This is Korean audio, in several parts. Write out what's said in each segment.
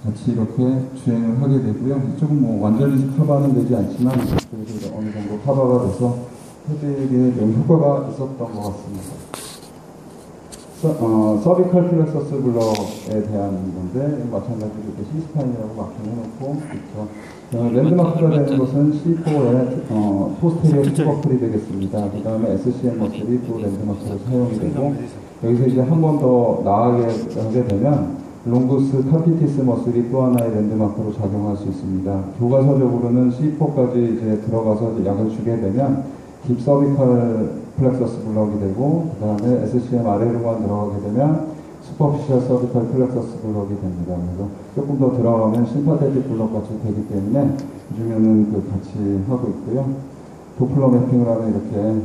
같이 이렇게 주행을 하게 되고요. 이쪽은 뭐 완전히 커버는 되지 않지만 그래도 어느 정도 커버가 돼서 헤드에 좀 효과가 있었던 것 같습니다. 서비컬 플렉서스 블럭에 대한 건데 마찬가지로 이렇게 C스파인이라고 마킹해놓고 있죠. 랜드마크가 되는 것은 C4의 포스테리어 투버클이 되겠습니다. 그 다음에 SCM 머슬이 또 랜드마크로 사용이 되고 여기서 이제 한 번 더 나아가게 되면 롱구스 카피티스 머슬이 또 하나의 랜드마크로 작용할 수 있습니다. 교과서적으로는 C4까지 이제 들어가서 약을 주게 되면 딥 서비컬 플렉서스 블럭이 되고 그 다음에 SCM 아래로만 들어가게 되면 슈퍼피셜 서비컬 플렉서스 블럭이 됩니다. 그래서 조금 더 들어가면 심파테틱 블럭 같이 되기 때문에 요즘에는 그 같이 하고 있고요. 도플러 매핑을 하면 이렇게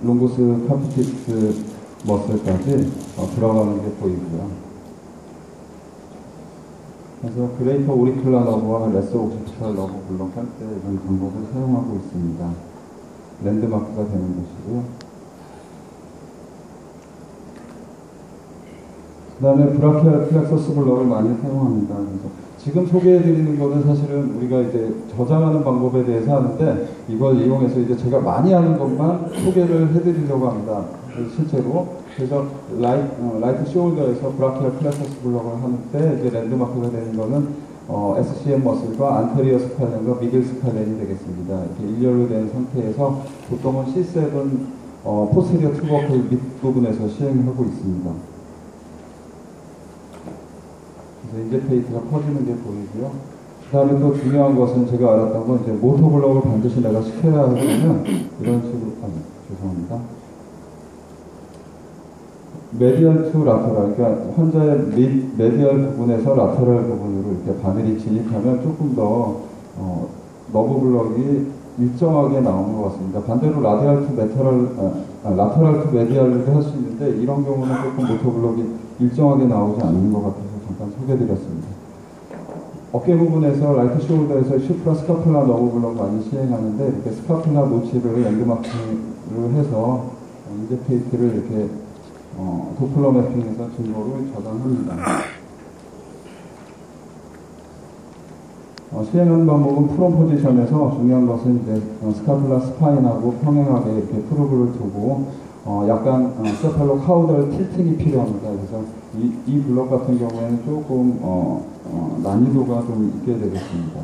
롱구스 카피티스 머슬까지 들어가는 게 보이고요. 그래서 그레이터 오리클라 너브와 레스 옥시피셜 너브 블럭 할 때 이런 방법을 사용하고 있습니다. 랜드마크가 되는 것이고요. 그 다음에 브라키얼 플렉서스 블럭을 많이 사용합니다. 그래서 지금 소개해드리는 거는 사실은 우리가 이제 저장하는 방법에 대해서 하는데 이걸 이용해서 이제 제가 많이 하는 것만 소개를 해드리려고 합니다. 실제로. 그래서 라이트 숄더에서 브라키얼 플렉서스 블럭을 하는데 이제 랜드마크가 되는 거는 SCM 머슬과 안테리어 스칼렌과 미들 스칼렌이 되겠습니다. 이렇게 일렬로 된 상태에서 보통은 C7 포스테리어 투버클 밑부분에서 시행하고 있습니다. 그래서 인젝테이트가 퍼지는 게 보이고요. 그 다음에 또 중요한 것은 제가 알았던 건 이제 모터 블럭을 반드시 내가 시켜야 하면 이런 식으로, 죄송합니다. 메디얼 투 라테럴, 그러니까 환자의 메디얼 부분에서 라테럴 부분으로 이렇게 바늘이 진입하면 조금 더 너브 블럭이 일정하게 나오는 것 같습니다. 반대로 라테럴 투 메디얼을 할 수 있는데 이런 경우는 조금 모터 블럭이 일정하게 나오지 않는 것 같아서 잠깐 소개해드렸습니다. 어깨 부분에서 라이트 숄더에서 슈프라 스카플라 너브 블럭 많이 시행하는데 이렇게 스카플라 노치를 랜드마크를 해서 인젝테이트를 이렇게 도플러 매핑에서 증거로 저장합니다. 시행하는 방법은 프롬 포지션에서 중요한 것은 이제 스카플라 스파인하고 평행하게 이렇게 프로브를 두고 약간 세팔로 카우덜 틸팅이 필요합니다. 그래서 이 블럭 같은 경우에는 조금 난이도가 좀 있게 되겠습니다.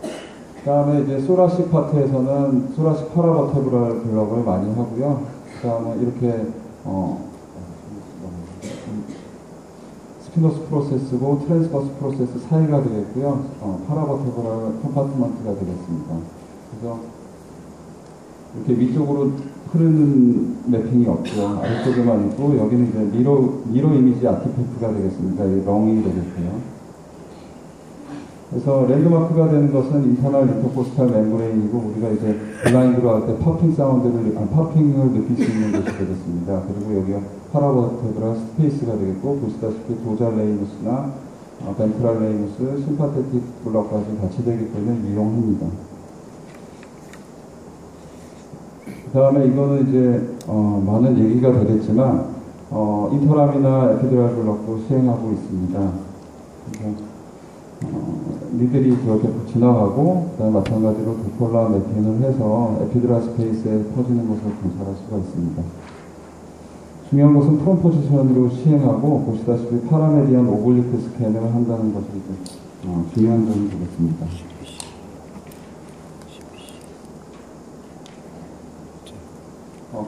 그 다음에 이제 소라식 파트에서는 소라식 파라버테브랄 블럭을 많이 하고요. 그 다음에 이렇게 스피노스 프로세스고 트랜스버스 프로세스 사이가 되겠고요. 파라버테브랄 컴파트먼트가 되겠습니다. 그래서 이렇게 위쪽으로 흐르는 매핑이 없죠. 아래쪽에만 있고 여기는 이제 미러 이미지 아티팩트가 되겠습니다. 렁이 되겠고요. 그래서 랜드마크가 되는 것은 인터널 인터코스탈 멤브레인이고 우리가 이제 블라인드로 할 때 퍼핑을 느낄 수 있는 곳이 되겠습니다. 그리고 여기가 파라버테브랄 스페이스가 되겠고 보시다시피 도잘 레이무스나 벤트랄 레이무스, 심파테틱 블럭까지 같이 되기 때문에 이용합니다. 그 다음에 이거는 이제 많은 얘기가 되겠지만 인터람이나 에피드랄 블럭도 시행하고 있습니다. 니들이 그렇게 지나가고 그다음에 마찬가지로 도폴라 매핑을 해서 에피드랄 스페이스에 퍼지는 것을 관찰할 수가 있습니다. 중요한 것은 프롬 포지션으로 시행하고 보시다시피 파라메디안 오블리크 스캔을 한다는 것이 중요한 점이 되겠습니다.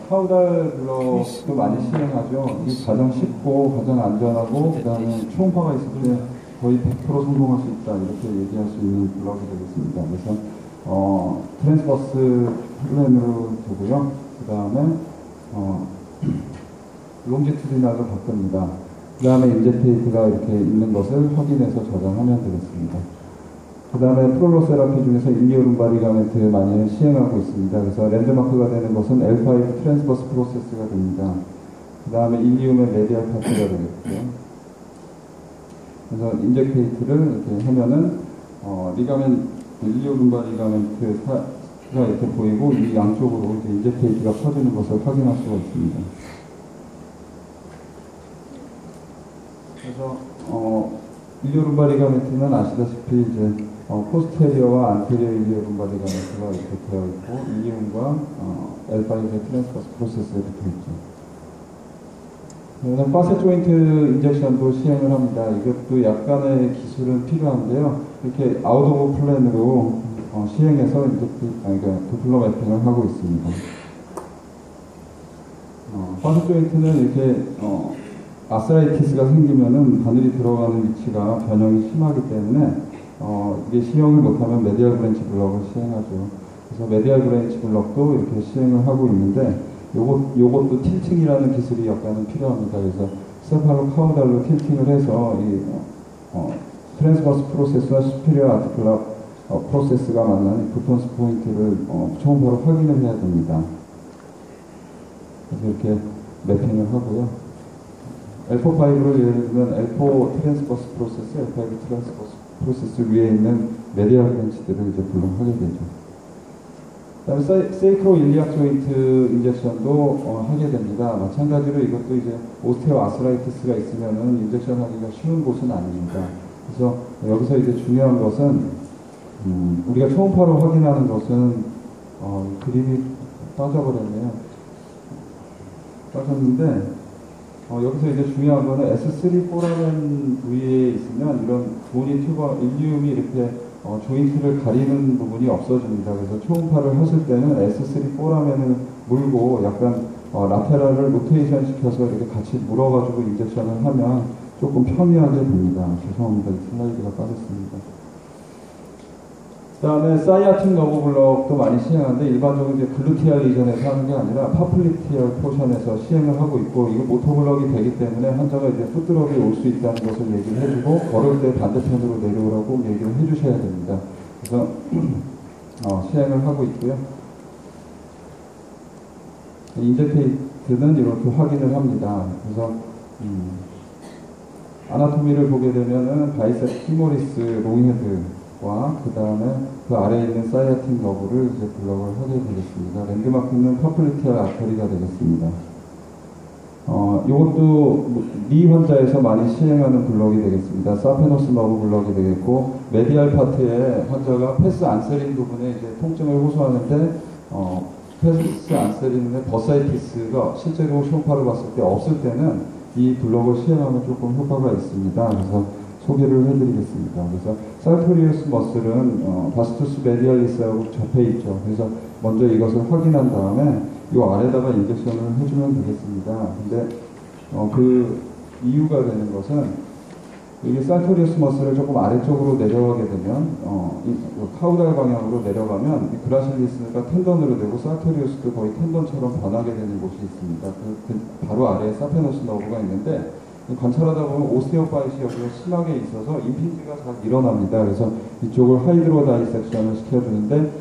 카우달 블럭도 많이 시행하죠. 이 가장 쉽고 가장 안전하고 그 다음에 초음파가 있을 때 거의 100% 성공할 수 있다 이렇게 얘기할 수 있는 블럭이 되겠습니다. 그래서 트랜스버스 플랜으로 두고요. 그 다음에 롱지투디널로 바꿉니다. 그 다음에 인젝테이트가 이렇게 있는 것을 확인해서 저장하면 되겠습니다. 그 다음에 프롤로 세라피 중에서 일리오 룸바 리가멘트 많이 시행하고 있습니다. 그래서 랜드마크가 되는 것은 L5 트랜스버스 프로세스가 됩니다. 그 다음에 일리움의 메디얼 파트가 되겠고요. 그래서 인젝테이트를 이렇게 하면은 일리오 룸바 리가멘트가 이렇게 보이고 이 양쪽으로 이제 인젝테이트가 퍼지는 것을 확인할 수가 있습니다. 그래서 일리오 룸바 리가멘트는 아시다시피 이제 포스테리어와 안테리어 일리오 룸바 리가멘트가 이렇게 되어 있고 일리움과 L5의 트랜스버스 프로세스에 붙어 있죠. 파셋 조인트 인젝션도 시행을 합니다. 이것도 약간의 기술은 필요한데요. 이렇게 아웃 오브 플랜으로 시행해서 그러니까 도플러 매핑을 하고 있습니다. 파셋 조인트는 이렇게 아스라이티스가 생기면은 바늘이 들어가는 위치가 변형이 심하기 때문에 이게 시행을 못하면 메디얼 브랜치 블럭을 시행하죠. 그래서 메디얼 브랜치 블럭도 이렇게 시행을 하고 있는데 요것도 틸팅이라는 기술이 약간은 필요합니다. 그래서 세팔로 카우달로 틸팅을 해서 이 트랜스버스 프로세스와 슈피리어 아티클러 프로세스가 만나는 부톤스 포인트를 초음파로 확인을 해야 됩니다. 그래서 이렇게 매핑을 하고요. L4-5를 예를 들면 L4 트랜스버스 프로세스, L5 트랜스버스 프로세스 위에 있는 메디얼 브랜치들을 이제 불러하게 되죠. 그 다음에 세이크로 일리악 조인트 인젝션도 하게 됩니다. 마찬가지로 이것도 이제 오스테오 아스라이티스가 있으면은 인젝션 하기가 쉬운 곳은 아닙니다. 그래서 여기서 이제 중요한 것은 우리가 초음파로 확인하는 것은 그림이 빠져버렸네요. 빠졌는데 여기서 이제 중요한 거는 S3 포라멘 부위에 있으면 이런 보니 튜버 일리움이 이렇게 조인트를 가리는 부분이 없어집니다. 그래서 초음파를 하실 때는 S3 포라멘을 물고 약간 라테랄을 로테이션 시켜서 이렇게 같이 물어가지고 인젝션을 하면 조금 편리하게 됩니다. 죄송합니다. 슬라이드가 빠졌습니다. 그 다음에 사이아틱 너브 블럭도 많이 시행하는데 일반적으로 이제 글루티알 리전에서 하는 게 아니라 파플리티얼 포션에서 시행을 하고 있고 이거 모터 블럭이 되기 때문에 환자가 이제 풋드럭이 올 수 있다는 것을 얘기를 해주고 걸을 때 반대편으로 내려오라고 얘기를 해주셔야 됩니다. 그래서 시행을 하고 있고요. 인젝테이트는 이렇게 확인을 합니다. 그래서 아나토미를 보게 되면은 바이셉 피모리스 롱헤드와 그 다음에 그 아래에 있는 사이아틱 너브를 이제 블럭을 하게 되겠습니다. 랜드마크는 퍼플리티얼 아터리가 되겠습니다. 이것도 니 환자에서 많이 시행하는 블럭이 되겠습니다. 사페노스 너브 블럭이 되겠고 메디알 파트에 환자가 패스 안세린 부분에 이제 통증을 호소하는데 패스 안세린의 버사이티스가 실제로 초음파를 봤을 때 없을 때는 이 블럭을 시행하면 조금 효과가 있습니다. 그래서 소개를 해드리겠습니다. 그래서 살토리우스 머슬은 바스투스 메디얼리스하고 접해 있죠. 그래서 먼저 이것을 확인한 다음에 이 아래다가 인젝션을 해주면 되겠습니다. 근데 그 이유가 되는 것은 이게 살토리우스 머슬을 조금 아래쪽으로 내려가게 되면 카우달 방향으로 내려가면 이 그라실리스가 텐던으로 되고 살토리우스도 거의 텐던처럼 변하게 되는 곳이 있습니다. 바로 아래에 사페노스 너브가 있는데 관찰하다 보면 오스테오파이시 여기가 심하게 있어서 임핀지가 잘 일어납니다. 그래서 이쪽을 하이드로 다이섹션을 시켜주는데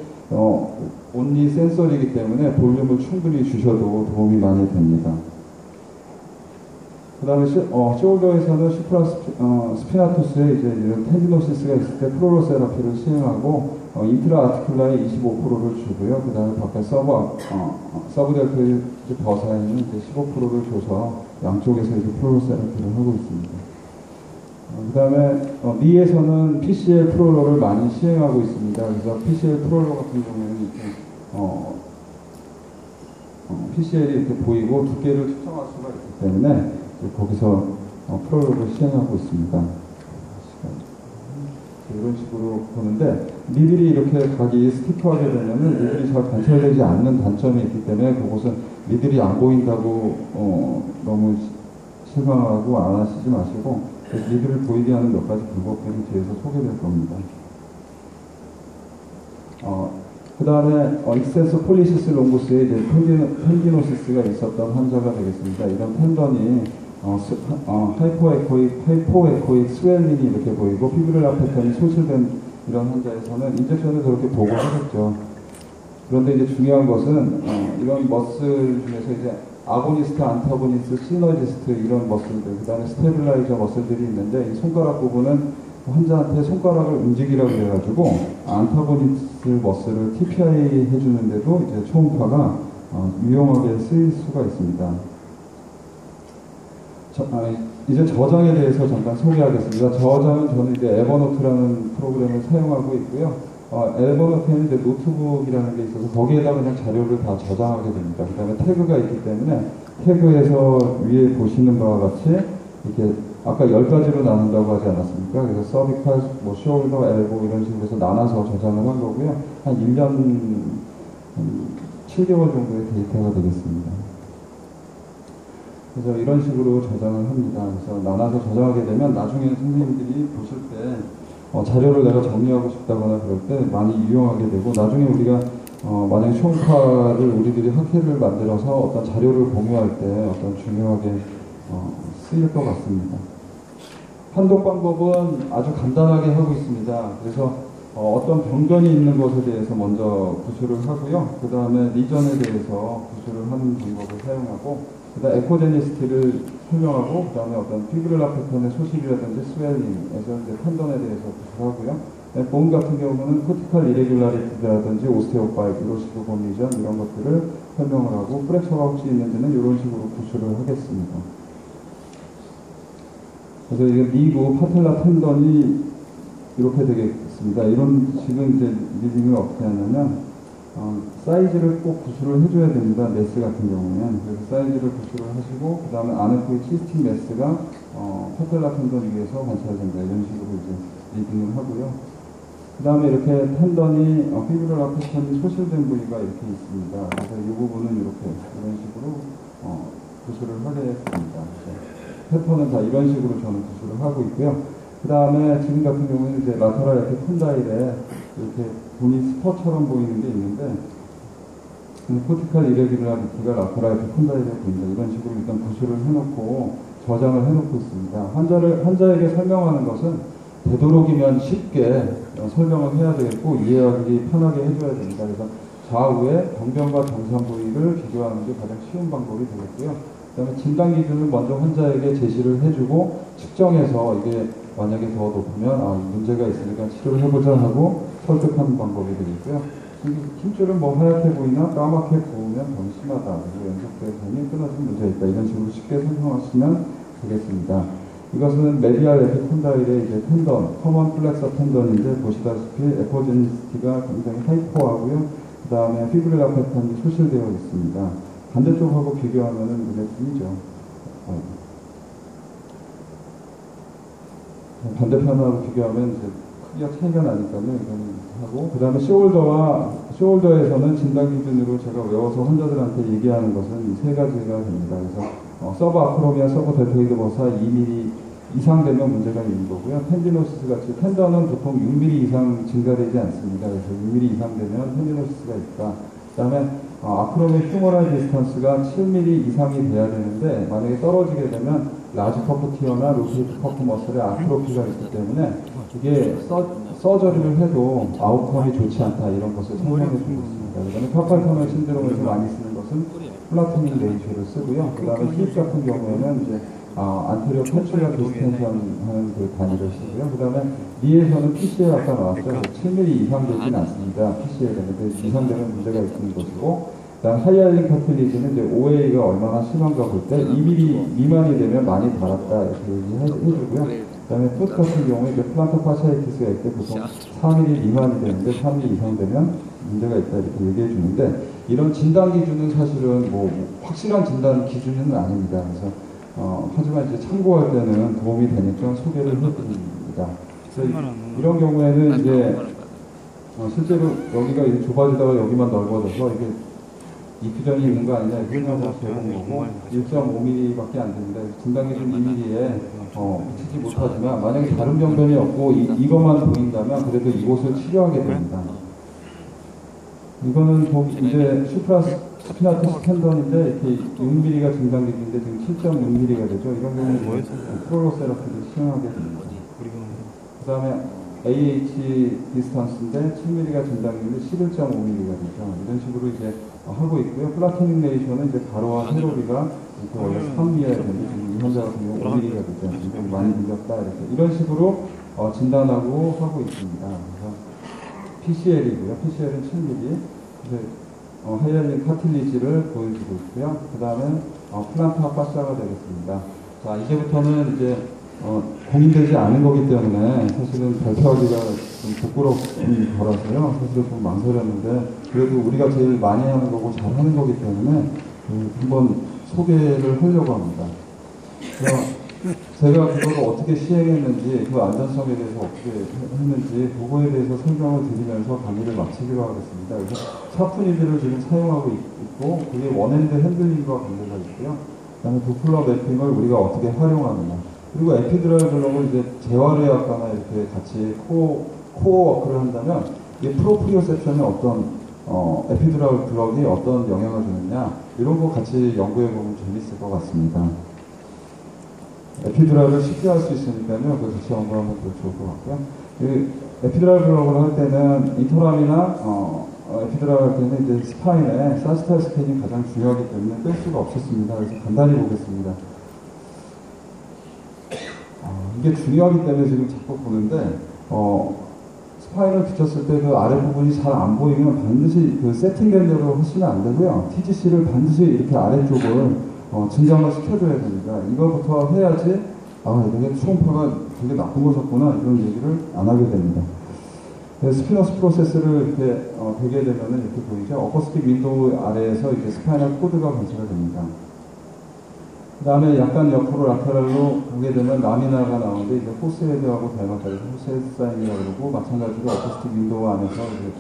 온리 센서리이기 때문에 볼륨을 충분히 주셔도 도움이 많이 됩니다. 그 다음에 숄더에서는 스피나투스에 이제 이런 텐디노시스가 있을 때 프로로세라피를 시행하고 인트라 아티클라에 25%를 주고요. 그 다음에 바깥 서브델토의 버사에는 이제 15%를 줘서 양쪽에서 이제 프로로세라피를 하고 있습니다. 그 다음에 니에서는 PCL 프롤러를 많이 시행하고 있습니다. 그래서 PCL 프롤러 같은 경우에는 이렇게 PCL이 이렇게 보이고 두께를 측정할 수가 있기 때문에 거기서 프롤러를 시행하고 있습니다. 이런 식으로 보는데 니들이 이렇게 각이 스티프하게 되면은 니들이 잘 관찰되지 않는 단점이 있기 때문에 그곳은 니들이 안 보인다고 너무 실망하고 안 하시지 마시고 니들을 보이게 하는 몇 가지 방법들이 뒤에서 소개될 겁니다. 그 다음에 익스텐서 폴리시스 롱구스에 이제 텐디노시스가 있었던 환자가 되겠습니다. 이런 텐던이 하이포에코익 스웰링이 이렇게 보이고 피브릴라 패턴이 소실된 이런 환자에서는 인젝션을 그렇게 보고 하겠죠. 그런데 이제 중요한 것은 이런 머슬 중에서 이제 아고니스트, 안타고니스트, 시너지스트 이런 머슬들, 그 다음에 스테빌라이저 머슬들이 있는데 이 손가락 부분은 환자한테 손가락을 움직이라고 해가지고 안타고니스트 머슬을 TPI 해주는데도 이제 초음파가 유용하게 쓰일 수가 있습니다. 이제 저장에 대해서 잠깐 소개하겠습니다. 저장은 저는 이제 에버노트라는 프로그램을 사용하고 있고요. 에버노트에는 이제 노트북이라는 게 있어서 거기에다 그냥 자료를 다 저장하게 됩니다. 그 다음에 태그가 있기 때문에 태그에서 위에 보시는 바와 같이 이렇게 아까 10가지로 나눈다고 하지 않았습니까? 그래서 서비컬, 뭐 숄더, 엘보 이런 식으로 해서 나눠서 저장을 한 거고요. 한 1년 7개월 정도의 데이터가 되겠습니다. 그래서 이런 식으로 저장을 합니다. 그래서 나눠서 저장하게 되면 나중에 선생님들이 보실 때 자료를 내가 정리하고 싶다거나 그럴 때 많이 이용하게 되고, 나중에 우리가 만약에 쇼파를 우리들이 학회를 만들어서 어떤 자료를 공유할 때 어떤 중요하게 쓰일 것 같습니다. 판독 방법은 아주 간단하게 하고 있습니다. 그래서 어떤 변경이 있는 것에 대해서 먼저 구술을 하고요. 그 다음에 리전에 대해서 구술을 하는 방법을 사용하고, 그 다음 에코제니시티를 설명하고, 그 다음에 어떤 피브릴라 패턴의 소실이라든지 스웰링에서 이제 판단에 대해서 구술하고요. 본 같은 경우는 코티칼 이레귤라리티라든지 오스테오파이브로시스 곤리전 이런 것들을 설명을 하고, 프랙처가 혹시 있는지는 이런 식으로 구술을 하겠습니다. 그래서 이게 리브 파텔라 텐던이 이렇게 되겠습니다. 이런 지금 이제 리딩을 어떻게 하냐면 사이즈를 꼭 구술을 해줘야 됩니다. 메스 같은 경우는. 그래서 사이즈를 구술을 하시고, 그 다음에 안에 그 시스템 메스가 파텔라 텐던 위에서 관찰된다. 이런 식으로 이제 리딩을 하고요. 그 다음에 이렇게 텐던이 피브릴라 패턴이 소실된 부위가 이렇게 있습니다. 그래서 이 부분은 이렇게 이런 식으로 구술을 하겠습니다. 패턴은 다 이런 식으로 저는 구술을 하고 있고요. 그 다음에 지금 같은 경우는 이제 라테랄 이렇게 콘다일에 이렇게 본이 스퍼처럼 보이는 게 있는데, 코티칼 이레귤라리티가 라테랄 이렇게 콘다일에 보인다. 이런 식으로 일단 구술을 해놓고 저장을 해놓고 있습니다. 환자에게 설명하는 것은 되도록이면 쉽게 설명을 해야 되겠고, 이해하기 편하게 해줘야 됩니다. 그래서 좌우에 병변과 정상 부위를 비교하는 게 가장 쉬운 방법이 되겠고요. 그 다음에 진단 기준을 먼저 환자에게 제시를 해주고, 측정해서 이게 만약에 더 높으면 문제가 있으니까 치료를 해보자 하고 설득하는 방법이 되겠고요. 힘줄은 뭐 하얗게 보이나 까맣게 부으면 병이 심하다. 그리고 연속되면 끊어진 문제가 있다. 이런 식으로 쉽게 설명하시면 되겠습니다. 이것은 메디알 에피콘다일의 이제 텐던, 커먼 플렉서 텐던인데, 보시다시피 에코제니시티가 굉장히 하이퍼하고요. 그 다음에 피브릴라 패턴이 소실되어 있습니다. 반대쪽하고 비교하면 눈에 띄죠. 반대편하고 비교하면 이제 크기가 차이가 나니까요. 이건 하고, 그 다음에 숄더에서는 진단 기준으로 제가 외워서 환자들한테 얘기하는 것은 이 세 가지가 됩니다. 그래서 서브 아크로미아, 서브 델토이드 버사 2mm 이상 되면 문제가 있는 거고요. 텐디노시스 같이 텐더는 보통 6mm 이상 증가되지 않습니다. 그래서 6mm 이상 되면 텐디노시스가 있다. 그 다음에 아크로미의 휴머럴 디스턴스가 7mm 이상이 돼야 되는데, 만약에 떨어지게 되면 라지 커프 티어나 로테이트 커프 머슬에 아트로피가 있기 때문에 이게 서저리를 해도 아웃컴이 좋지 않다. 이런 것을 설명해 주고 있습니다. 그 다음에 카팔 터널 신드롬에서 많이 쓰는 것은 플라토닉 레이쇼를 쓰고요. 그 다음에 힙 같은 경우에는 이제 안테리어 펜츄리아 디스텐션 하는 그 단위를 쓰고요. 그 다음에 니에서는 PCL 아까 나왔죠. 7mm 이상 되진 않습니다. PCL에는 이상 되면 문제가 있는 것이고, 그 다음 하이알린 카틸리지는 이제 OA가 얼마나 심한가 볼 때 2mm 미만이 되면 많이 달았다. 이렇게 얘기해주고요. 그 다음에 풋 같은 경우에 이제 플란타 파샤이티스가 있을 때 보통 4mm 미만이 되는데 3mm 이상 되면 문제가 있다. 이렇게 얘기해 주는데, 이런 진단 기준은 사실은 뭐 확실한 진단 기준은 아닙니다. 그래서 하지만 이제 참고할 때는 도움이 되니까 소개를 해드립니다. 이런 경우에는 이제 실제로 여기가 이제 좁아지다가 여기만 넓어져서 이게 이퓨전이 있는 거 아니냐 이런 생각을 해본 거고, 1.5mm밖에 안 됩니다. 진단 기준 2mm에 미치지 못하지만, 만약에 다른 병변이 없고 이것만 보인다면 그래도 이곳을 치료하게 됩니다. 이거는 이제 스피나투스 텐던인데 이렇게 6mm가 진단 기준인데 지금 7.6mm가 되죠. 이런 경우는 프로로세라피를 시행하게 됩니다. 그 다음에 AH 디스턴스인데 7mm가 진단 기준인데 11.5mm가 되죠. 이런 식으로 이제 하고 있고요. 플라토닉 레이쇼는 이제 가로와 세로비가 원래 3mm여야 되는데 이 환자 같은 경우 5mm가 되죠. 좀 많이 늘렸다. 이런 식으로 진단하고 하고 있습니다. 그래서 PCL이고요. PCL은 7mm. 하이알린 카틸리지를 보여주고 있고요. 그 다음에 플란타 파샤가 되겠습니다. 자, 이제부터는 이제 공인되지 않은 거기 때문에 사실은 발표하기가 좀 부끄러운 거라서요. 사실은 좀 망설였는데 그래도 우리가 제일 많이 하는 거고 잘 하는 거기 때문에 한번 소개를 하려고 합니다. 제가 그거를 어떻게 시행했는지, 그 안전성에 대해서 어떻게 했는지, 그거에 대해서 설명을 드리면서 강의를 마치기로 하겠습니다. 그래서 샤프니드를 지금 사용하고 있고, 그게 원핸드 핸들링과 관계가 있고요. 그 다음에 도플러 매핑을 우리가 어떻게 활용하느냐. 그리고 에피드랄 블럭을 이제 재활의학과나 이렇게 같이 코어 워크를 한다면, 이게 프로프리오셉션에 어떤, 에피드랄 블럭이 어떤 영향을 주느냐, 이런 거 같이 연구해보면 재밌을 것 같습니다. 에피드랄을 쉽게 할 수 있으니까요. 그래서 같이 연구하면 더 좋을 것 같고요. 이 에피드랄 블럭을 할 때는 인터람이나 에피드랄 할 때는 이제 스파인에 사지탈 스캔이 가장 중요하기 때문에 뺄 수가 없었습니다. 그래서 간단히 보겠습니다. 이게 중요하기 때문에 지금 자꾸 보는데 스파인을 붙였을 때 그 아랫부분이 잘 안 보이면 반드시 그 세팅된 대로 하시면 안 되고요. TGC를 반드시 이렇게 아래쪽을 진정을 시켜줘야 됩니다. 이거부터 해야지, 이게 초음파가 되게 나쁜 거셨구나, 이런 얘기를 안 하게 됩니다. 스피너스 프로세스를 이렇게 되게 되면은 이렇게 보이죠. 어퍼스틱 윈도우 아래에서 이제 스파이널 코드가 관찰이 됩니다. 그 다음에 약간 옆으로 라테랄로 보게 되면 라미나가 나오는데, 이제 포스헤드하고 닮았다 해서 포스헤드 사인이라고 그러고, 마찬가지로 어퍼스틱 윈도우 안에서 이제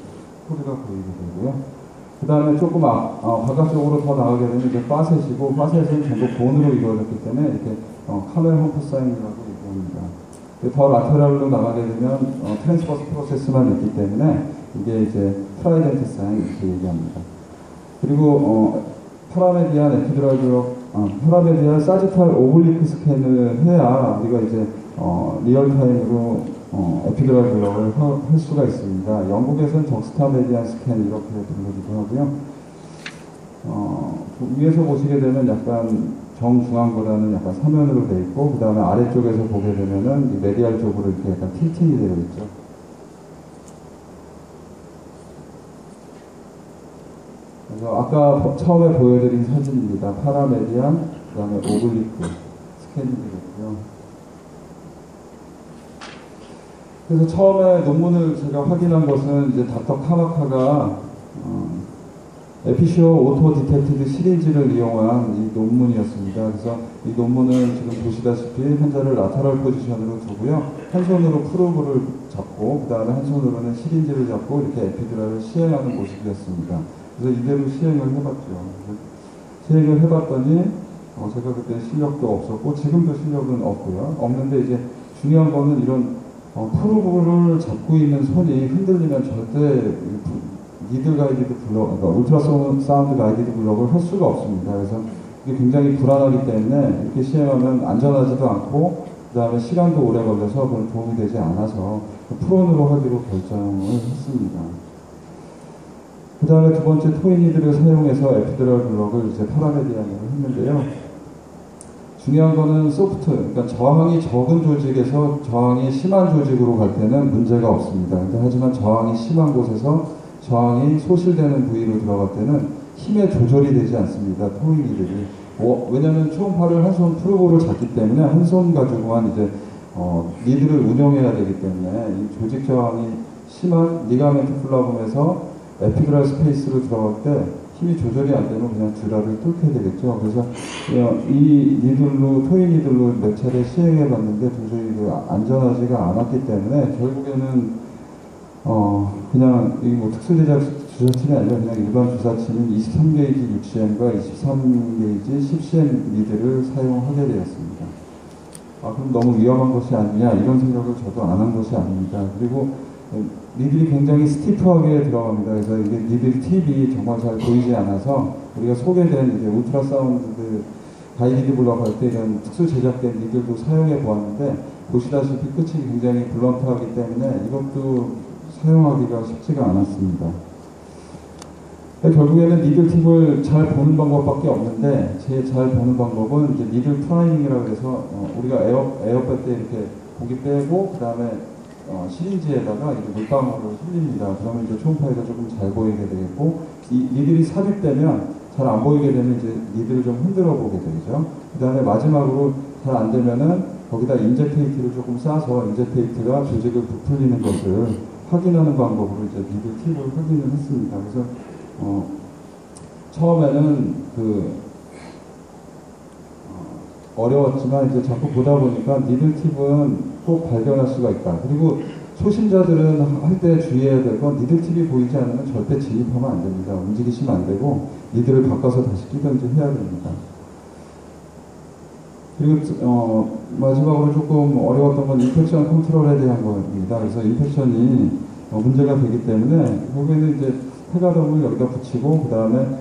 코드가 보이게 되고요. 그 다음에 조금 바깥쪽으로 더 나가게 되면 이제 파셋이고, 파셋은 전부 본으로 이루어졌기 때문에 이렇게 카멜 홈프 사인이라고 얘기합니다. 더 라테랄로 나가게 되면 트랜스버스 프로세스만 있기 때문에 이게 이제 트라이덴트 사인 이렇게 얘기합니다. 그리고 파라메디안 에피드랄 블럭, 파라메디안 사지탈 오블리크 스캔을 해야 우리가 이제 리얼타임으로 에피드랄 블럭을 할 수가 있습니다. 영국에서는 적스타 메디안 스캔 이렇게 부르기도 하고요. 위에서 보시게 되면 약간 정중앙보다는 약간 사면으로 되어 있고, 그 다음에 아래쪽에서 보게 되면은 이 메디알 쪽으로 이렇게 약간 틸팅이 되어 있죠. 그래서 아까 처음에 보여드린 사진입니다. 파라메디안, 그 다음에 오블리크 스캔이 되겠고요. 그래서 처음에 논문을 제가 확인한 것은 이제 닥터 카마카가 에피시오 오토 디텍티드 시리즈를 이용한 이 논문이었습니다. 그래서 이 논문은 지금 보시다시피 환자를 라테럴 포지션으로 두고요. 한 손으로 프로브를 잡고, 그 다음에 한 손으로는 시린지를 잡고 이렇게 에피드랄을 시행하는 모습이었습니다. 그래서 이대로 시행을 해봤죠. 시행을 해봤더니 제가 그때 실력도 없었고 지금도 실력은 없는데 이제 중요한 거는 이런 프로브를 잡고 있는 손이 흔들리면 절대 니들 가이디드 블럭, 그러니까 울트라사운드 가이디드 블럭을 할 수가 없습니다. 그래서 이게 굉장히 불안하기 때문에 이렇게 시행하면 안전하지도 않고, 그 다음에 시간도 오래 걸려서 그건 도움이 되지 않아서 프론으로 하기로 결정을 했습니다. 그 다음에 두 번째 토이니드를 사용해서 에피드랄 블럭을 이제 파라메디안으로 했는데요. 중요한 거는 소프트, 그러니까 저항이 적은 조직에서 저항이 심한 조직으로 갈 때는 문제가 없습니다. 하지만 저항이 심한 곳에서 저항이 소실되는 부위로 들어갈 때는 힘의 조절이 되지 않습니다. 토이니들이. 왜냐하면 초음파를 한 손 프로브를 잡기 때문에 한 손 가지고만 이제 니드를 운영해야 되기 때문에 이 조직 저항이 심한 리가멘트 플라붐에서 에피드랄 스페이스로 들어갈 때 힘이 조절이 안 되면 그냥 듀라를 뚫게 되겠죠. 그래서 이 니들로, 토이 니들로 몇 차례 시행해 봤는데 도저히 안전하지가 않았기 때문에 결국에는 그냥 이 뭐 특수 제작 주사침이 아니라 그냥 일반 주사침인 23게이지 6cm과 23게이지 10cm 니들을 사용하게 되었습니다. 그럼 너무 위험한 것이 아니냐 이런 생각을 저도 안 한 것이 아닙니다. 그리고 니들이 굉장히 스티프하게 들어갑니다. 그래서 이게 니들 팁이 정말 잘 보이지 않아서 우리가 소개된 이제 울트라사운드 가이디드 블럭 할 때 이런 특수 제작된 니들도 사용해 보았는데 보시다시피 끝이 굉장히 블런트하기 때문에 이것도 사용하기가 쉽지가 않았습니다. 결국에는 니들 팁을 잘 보는 방법밖에 없는데 제 잘 보는 방법은 이제 니들 프라이밍이라고 해서 우리가 에어백 때 이렇게 고기 빼고 그 다음에 시린지에다가 이제 물방울을 흘립니다. 그러면 이제 초음파에서 조금 잘 보이게 되겠고, 니들이 삽입되면 잘 안 보이게 되면 이제 니들을 좀 흔들어 보게 되죠. 그 다음에 마지막으로 잘 안 되면은 거기다 인젝 테이프를 조금 싸서 인젝 테이프가 조직을 부풀리는 것을 확인하는 방법으로 이제 니들 팁을 확인을 했습니다. 그래서 처음에는 어려웠지만 이제 자꾸 보다 보니까 니들 팁은 꼭 발견할 수가 있다. 그리고 초심자들은 할 때 주의해야 될 건 니들 팁이 보이지 않으면 절대 진입하면 안 됩니다. 움직이시면 안 되고 니들을 바꿔서 다시 끼든지 해야 됩니다. 그리고 마지막으로 조금 어려웠던 건 인펙션 컨트롤에 대한 겁니다. 그래서 인펙션이 문제가 되기 때문에 결국에는 이제 페가덤을 여기다 붙이고 그 다음에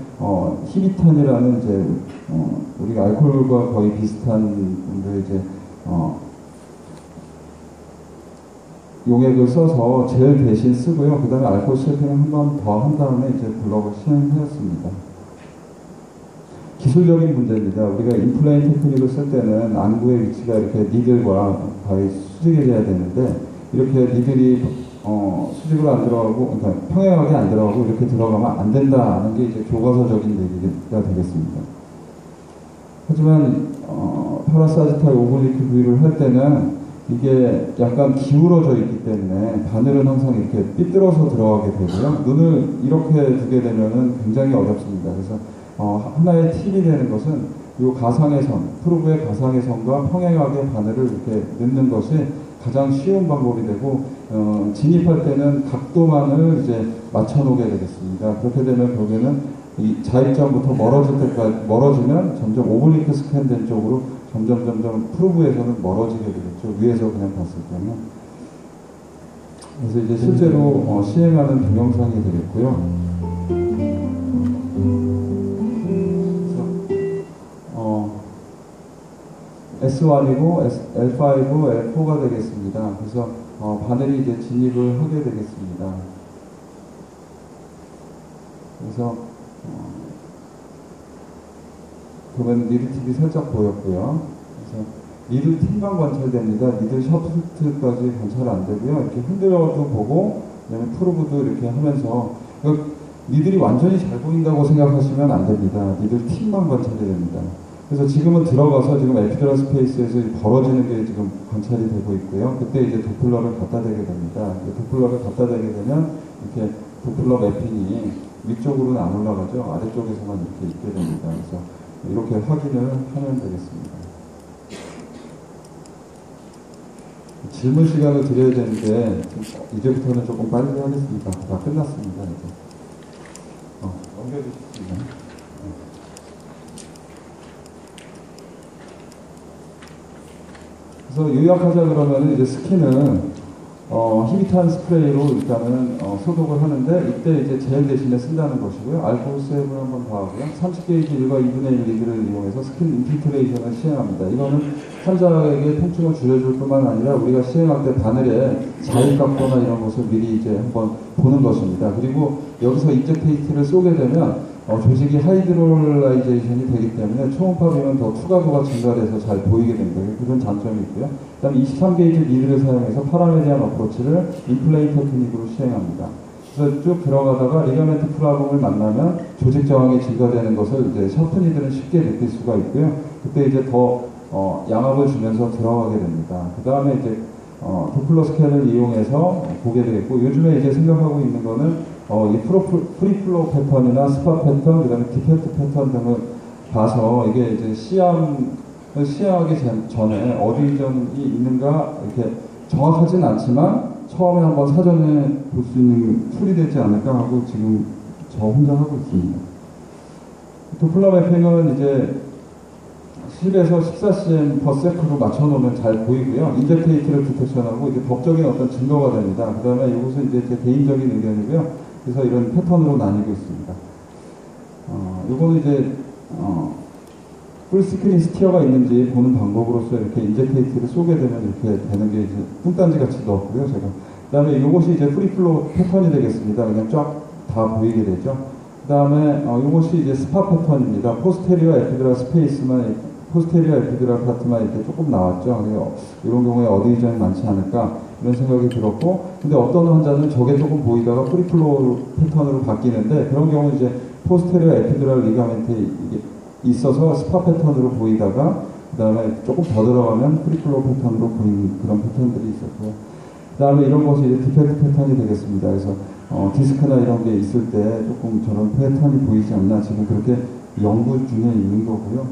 히비탄이라는 이제 우리가 알코올과 거의 비슷한 분들 이제 용액을 써서 젤 대신 쓰고요. 그 다음에 알코올 쉐이킹을 한 번 더 한 다음에 이제 블럭을 시행하였습니다. 기술적인 문제입니다. 우리가 인플레인 테크닉을 쓸 때는 안구의 위치가 이렇게 니들과 거의 수직이 돼야 되는데 이렇게 니들이 수직으로 안 들어가고 그러니까 평행하게 안 들어가고 이렇게 들어가면 안 된다는 게 이제 교과서적인 얘기가 되겠습니다. 하지만 파라사지탈 오블리크 부위를 할 때는 이게 약간 기울어져 있기 때문에 바늘은 항상 이렇게 삐뚤어서 들어가게 되고요. 눈을 이렇게 두게 되면은 굉장히 어렵습니다. 그래서 하나의 팁이 되는 것은 이 가상의 선, 프로브의 가상의 선과 평행하게 바늘을 이렇게 넣는 것이 가장 쉬운 방법이 되고 진입할 때는 각도만을 이제 맞춰놓게 되겠습니다. 그렇게 되면 결국에는 이 자입점부터 멀어지면 점점 오블리크 스캔된 쪽으로 점점 프로브에서는 멀어지게 되겠죠. 위에서 그냥 봤을 때는. 그래서 이제 실제로 시행하는 동영상이 되겠고요. S1이고 L5, L4가 되겠습니다. 그래서 바늘이 이제 진입을 하게 되겠습니다. 그래서 그러면 니들 팁이 살짝 보였고요. 그래서 니들 팁만 관찰됩니다. 니들 샤프트까지 관찰 안 되고요. 이렇게 흔들어도 보고, 그다음에 프로브도 이렇게 하면서 그러니까 니들이 완전히 잘 보인다고 생각하시면 안 됩니다. 니들 팁만 관찰이 됩니다. 그래서 지금은 들어가서 지금 에피드럴 스페이스에서 벌어지는 게 지금 관찰이 되고 있고요. 그때 이제 도플러를 갖다 대게 됩니다. 도플러를 갖다 대게 되면 이렇게 도플러 매핑이 위쪽으로는 안 올라가죠. 아래쪽에서만 이렇게 있게 됩니다. 그래서 이렇게 확인을 하면 되겠습니다. 질문 시간을 드려야 되는데 이제부터는 조금 빨리 하겠습니다. 다 끝났습니다. 이제 넘겨주십시오. 그래서 요약하자 그러면 이제 스킨은 히비탄 스프레이로 일단은 소독을 하는데 이때 이제 젤 대신에 쓴다는 것이고요. 알코올 수액을 한번 더하고요. 30게이지 1과 2분의 1 리드를 이용해서 스킨 인필트레이션을 시행합니다. 이거는 환자에게 통증을 줄여줄 뿐만 아니라 우리가 시행할 때 바늘에 자일 각도나 이런 것을 미리 이제 한번 보는 것입니다. 그리고 여기서 인젝테이트를 쏘게 되면 조직이 하이드롤라이제이션이 되기 때문에 초음파비면 더 투과도가 증가돼서 잘 보이게 됩니다. 그런 장점이 있고요. 그 다음에 23게이지 리드를 사용해서 파라메디안 어프로치를 인플레인 테크닉으로 시행합니다. 그래서 쭉 들어가다가 리가멘트 플라봉을 만나면 조직 저항이 증가되는 것을 이제 샤프니들은 쉽게 느낄 수가 있고요. 그때 이제 더 양압을 주면서 들어가게 됩니다. 그 다음에 이제 도플러 스캔을 이용해서 보게 되겠고, 요즘에 이제 생각하고 있는 거는 이 프리플로우 패턴이나 스팟 패턴, 그 다음에 디펙트 패턴 등을 봐서 이게 이제 시행하기 전에 어디 점이 있는가 이렇게 정확하진 않지만 처음에 한번 사전에 볼 수 있는 툴이 되지 않을까 하고 지금 저 혼자 하고 있습니다. 도플러 매핑은 이제 10에서 14cm/s로 맞춰놓으면 잘 보이고요. 인젝테이트를 디텍션하고 이게 법적인 어떤 증거가 됩니다. 그 다음에 이것은 이제 제 개인적인 의견이고요. 그래서 이런 패턴으로 나뉘고 있습니다. 요거는 이제 풀스크린 스티어가 있는지 보는 방법으로서 이렇게 인젝테이트를 쏘게 되면 이렇게 되는 게 이제 뚱딴지 같이 넣었고요, 제가. 그 다음에 이것이 이제 프리플로우 패턴이 되겠습니다. 그냥 쫙 다 보이게 되죠. 그 다음에 이것이 이제 스파 패턴입니다. 포스테리어 에피드럴 스페이스만, 포스테리어 에피드럴 파트만 이렇게 조금 나왔죠. 이런 경우에 어디전이 많지 않을까 이런 생각이 들었고, 근데 어떤 환자는 저게 조금 보이다가 프리플로우 패턴으로 바뀌는데, 그런 경우는 이제 포스테리어 에피드럴 리가멘트 이게 있어서 스파 패턴으로 보이다가 그 다음에 조금 더 들어가면 프리플로우 패턴으로 보이는 그런 패턴들이 있었고요. 그 다음에 이런 것이 이제 디펙트 패턴이 되겠습니다. 그래서 디스크나 이런 게 있을 때 조금 저런 패턴이 보이지 않나 지금 그렇게 연구 중에 있는 거고요.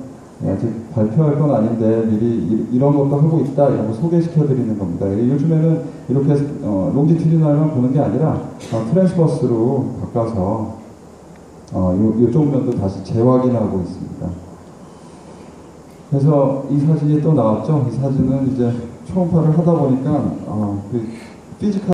아직 발표할 건 아닌데 미리 이런 것도 하고 있다 이런 거 소개시켜 드리는 겁니다. 요즘에는 이렇게 롱지튜디널만 보는 게 아니라 트랜스버스로 바꿔서 이쪽 면도 다시 재확인하고 있습니다. 그래서 이 사진이 또 나왔죠. 이 사진은 이제 초음파를 하다 보니까 그 피지컬